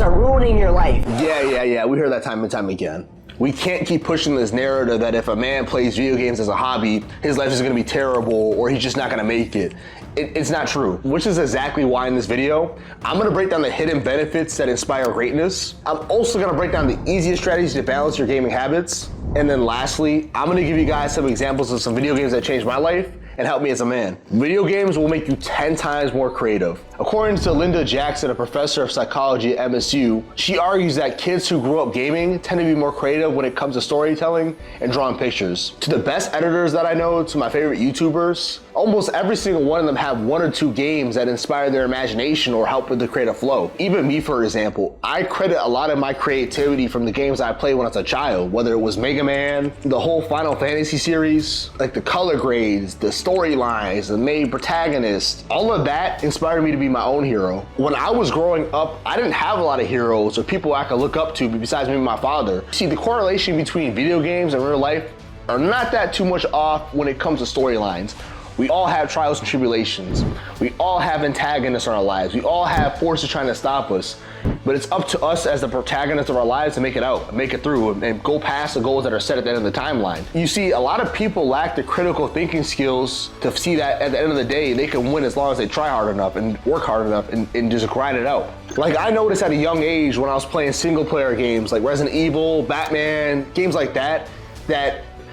are ruining your life. Yeah. We hear that time and time again. We can't keep pushing this narrative that if a man plays video games as a hobby, his life is gonna be terrible or he's just not gonna make it. It's not true, which is exactly why in this video, I'm gonna break down the hidden benefits that inspire greatness. I'm also gonna break down the easiest strategies to balance your gaming habits. And then lastly, I'm gonna give you guys some examples of some video games that changed my life and help me as a man. Video games will make you 10 times more creative. According to Linda Jackson, a professor of psychology at MSU, she argues that kids who grew up gaming tend to be more creative when it comes to storytelling and drawing pictures. To the best editors that I know, to my favorite YouTubers, almost every single one of them have one or two games that inspire their imagination or help with the creative flow. Even me, for example, I credit a lot of my creativity from the games I played when I was a child, whether it was Mega Man, the whole Final Fantasy series, like the color grades, the storylines, the main protagonist, all of that inspired me to be my own hero. When I was growing up, I didn't have a lot of heroes or people I could look up to besides maybe my father. See, the correlation between video games and real life are not that too much off when it comes to storylines. We all have trials and tribulations. We all have antagonists in our lives. We all have forces trying to stop us. But it's up to us as the protagonist of our lives to make it out, make it through, and go past the goals that are set at the end of the timeline. You see, a lot of people lack the critical thinking skills to see that at the end of the day, they can win as long as they try hard enough and work hard enough and just grind it out. Like I noticed at a young age when I was playing single player games like Resident Evil, Batman, games like that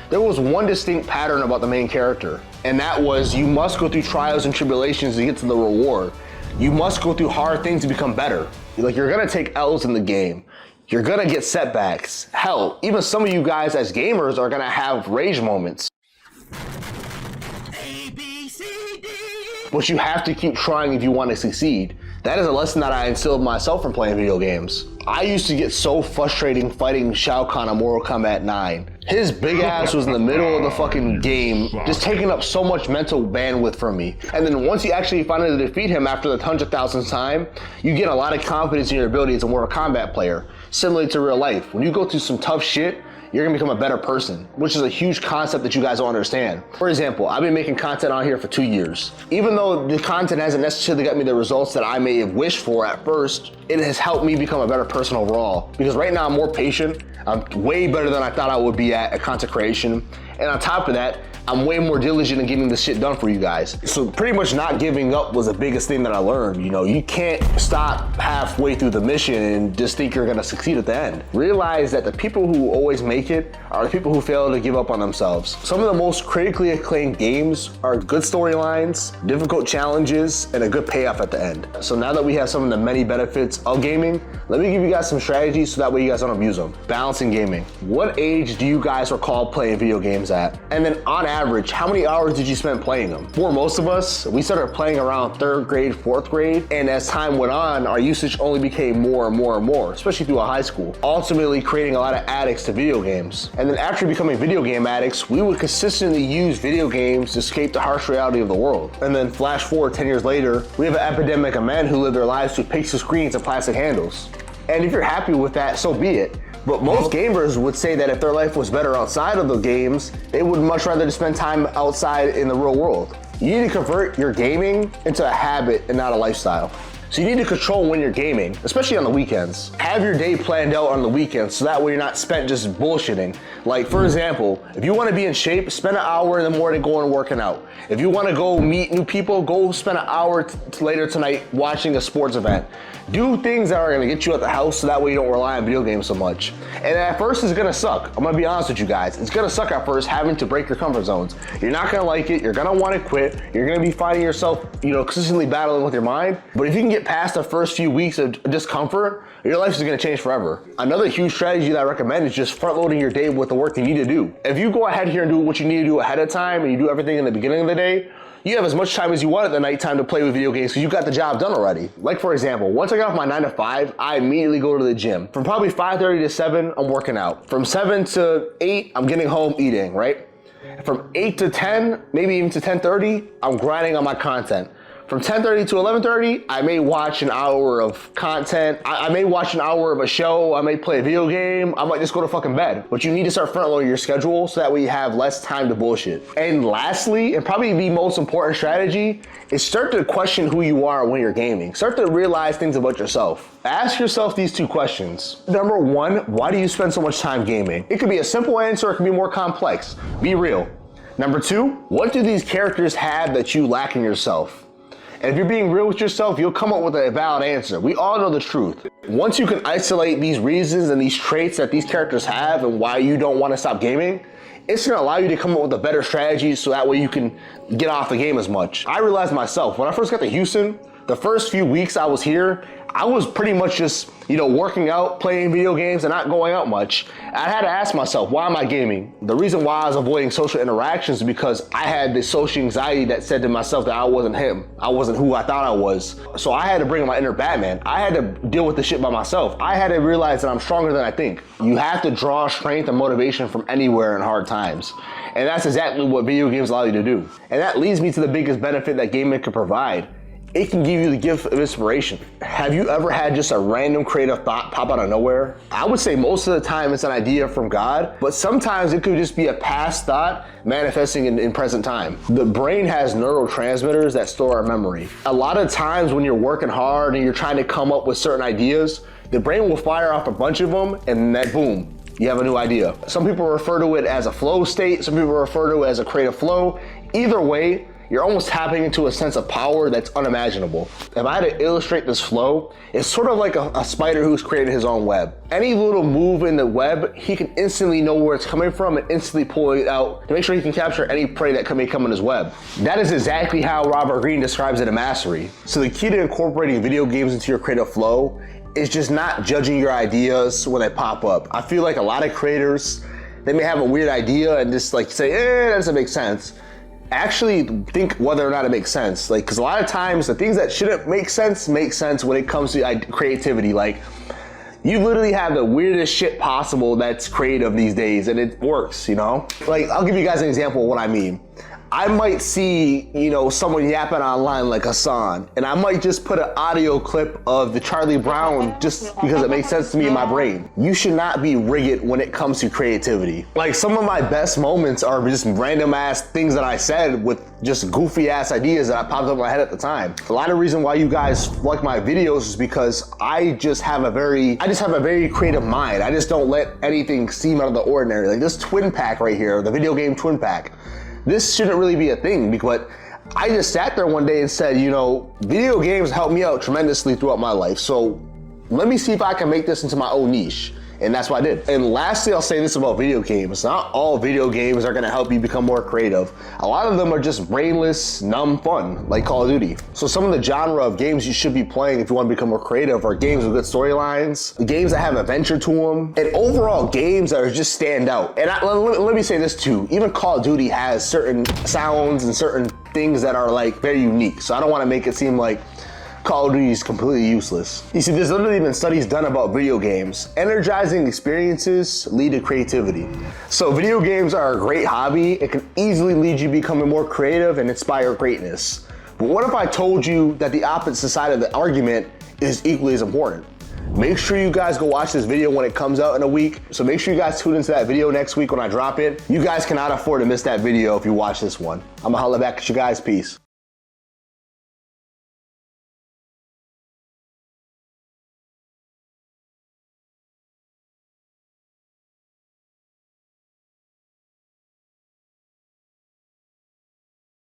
there was one distinct pattern about the main character, and that was you must go through trials and tribulations to get to the reward. You must go through hard things to become better. Like you're gonna take L's in the game. You're gonna get setbacks. Hell, even some of you guys as gamers are gonna have rage moments. A, B, C, D. But you have to keep trying if you want to succeed. That is a lesson that I instilled myself from playing video games. I used to get so frustrating fighting Shao Kahn on Mortal Kombat 9. His big ass was in the middle of the fucking game, just taking up so much mental bandwidth from me. And then once you actually finally defeat him after the 100,000th time, you get a lot of confidence in your ability as a Mortal Kombat player. Similar to real life, when you go through some tough shit, you're gonna become a better person, which is a huge concept that you guys don't understand. For example, I've been making content on here for 2 years. Even though the content hasn't necessarily got me the results that I may have wished for at first, it has helped me become a better person overall. Because right now I'm more patient, I'm way better than I thought I would be at content creation. And on top of that, I'm way more diligent in getting this shit done for you guys. So pretty much not giving up was the biggest thing that I learned. You know, you can't stop halfway through the mission and just think you're gonna succeed at the end. Realize that the people who always make it are the people who fail to give up on themselves. Some of the most critically acclaimed games are good storylines, difficult challenges, and a good payoff at the end. So now that we have some of the many benefits of gaming, let me give you guys some strategies so that way you guys don't abuse them. Balancing gaming. What age do you guys recall playing video games at? And then on average, how many hours did you spend playing them? For most of us, we started playing around 3rd grade, 4th grade, and as time went on, our usage only became more and more and more, especially through high school, ultimately creating a lot of addicts to video games. And then after becoming video game addicts, we would consistently use video games to escape the harsh reality of the world. And then flash forward 10 years later, we have an epidemic of men who live their lives through pixel screens and plastic handles. And if you're happy with that, so be it. But most gamers would say that if their life was better outside of the games, they would much rather spend time outside in the real world. You need to convert your gaming into a habit and not a lifestyle. So you need to control when you're gaming, especially on the weekends. Have your day planned out on the weekends so that way you're not spent just bullshitting. Like for example, if you want to be in shape, spend an hour in the morning going and working out. If you want to go meet new people, go spend an hour later tonight watching a sports event. Do things that are going to get you out the house so that way you don't rely on video games so much. And at first it's going to suck. I'm going to be honest with you guys. It's going to suck at first having to break your comfort zones. You're not going to like it. You're going to want to quit. You're going to be finding yourself, consistently battling with your mind. But if you can get past the first few weeks of discomfort, your life is going to change forever. Another huge strategy that I recommend is just front loading your day with the work you need to do. If you go ahead here and do what you need to do ahead of time and you do everything in the beginning of the day, you have as much time as you want at the nighttime to play with video games because you got the job done already. Like for example, once I get off my 9 to 5, I immediately go to the gym. From probably 5:30 to 7, I'm working out. From 7 to 8, I'm getting home eating, right? From 8 to 10, maybe even to 10:30, I'm grinding on my content. From 10:30 to 11:30, I may watch an hour of content. I may watch an hour of a show. I may play a video game. I might just go to fucking bed. But you need to start front loading your schedule so that way you have less time to bullshit. And lastly, and probably the most important strategy, is start to question who you are when you're gaming. Start to realize things about yourself. Ask yourself these two questions. Number one, why do you spend so much time gaming? It could be a simple answer, it could be more complex. Be real. Number two, what do these characters have that you lack in yourself? And if you're being real with yourself, you'll come up with a valid answer. We all know the truth. Once you can isolate these reasons and these traits that these characters have and why you don't want to stop gaming, it's gonna allow you to come up with a better strategy so that way you can get off the game as much. I realized myself, when I first got to Houston, the first few weeks I was here, I was pretty much just, working out, playing video games, and not going out much. I had to ask myself, why am I gaming? The reason why I was avoiding social interactions is because I had this social anxiety that said to myself that I wasn't him. I wasn't who I thought I was. So I had to bring my inner Batman. I had to deal with this shit by myself. I had to realize that I'm stronger than I think. You have to draw strength and motivation from anywhere in hard times. And that's exactly what video games allow you to do. And that leads me to the biggest benefit that gaming can provide. It can give you the gift of inspiration. Have you ever had just a random creative thought pop out of nowhere? I would say most of the time it's an idea from God, but sometimes it could just be a past thought manifesting in present time. The brain has neurotransmitters that store our memory. A lot of times when you're working hard and you're trying to come up with certain ideas, the brain will fire off a bunch of them and then boom, you have a new idea. Some people refer to it as a flow state, some people refer to it as a creative flow. Either way, you're almost tapping into a sense of power that's unimaginable. If I had to illustrate this flow, it's sort of like a spider who's created his own web. Any little move in the web, he can instantly know where it's coming from and instantly pull it out to make sure he can capture any prey that may come in his web. That is exactly how Robert Greene describes it in Mastery. So the key to incorporating video games into your creative flow is just not judging your ideas when they pop up. I feel like a lot of creators, they may have a weird idea and just say, that doesn't make sense. Actually think whether or not it makes sense. Because a lot of times the things that shouldn't make sense when it comes to creativity. You literally have the weirdest shit possible that's creative these days and it works, I'll give you guys an example of what I mean. I might see, someone yapping online like Hassan, and I might just put an audio clip of the Charlie Brown just because it makes sense to me in my brain. You should not be rigid when it comes to creativity. Some of my best moments are just random ass things that I said with just goofy ass ideas that I popped up in my head at the time. A lot of reason why you guys like my videos is because I just have a very creative mind. I just don't let anything seem out of the ordinary. Like this twin pack right here, the video game twin pack. This shouldn't really be a thing, but I just sat there one day and said, video games helped me out tremendously throughout my life. So let me see if I can make this into my own niche. And that's what I did. And lastly, I'll say this about video games. Not all video games are gonna help you become more creative. A lot of them are just brainless, numb fun, like Call of Duty. So some of the genre of games you should be playing if you wanna become more creative are games with good storylines, games that have adventure to them, and overall games that are just stand out. And let me say this too, even Call of Duty has certain sounds and certain things that are very unique. So I don't wanna make it seem like Call of Duty is completely useless. You see, there's literally been studies done about video games. Energizing experiences lead to creativity. So video games are a great hobby. It can easily lead you becoming more creative and inspire greatness. But what if I told you that the opposite side of the argument is equally as important? Make sure you guys go watch this video when it comes out in a week. So make sure you guys tune into that video next week when I drop it. You guys cannot afford to miss that video if you watch this one. I'm gonna holla back at you guys. Peace.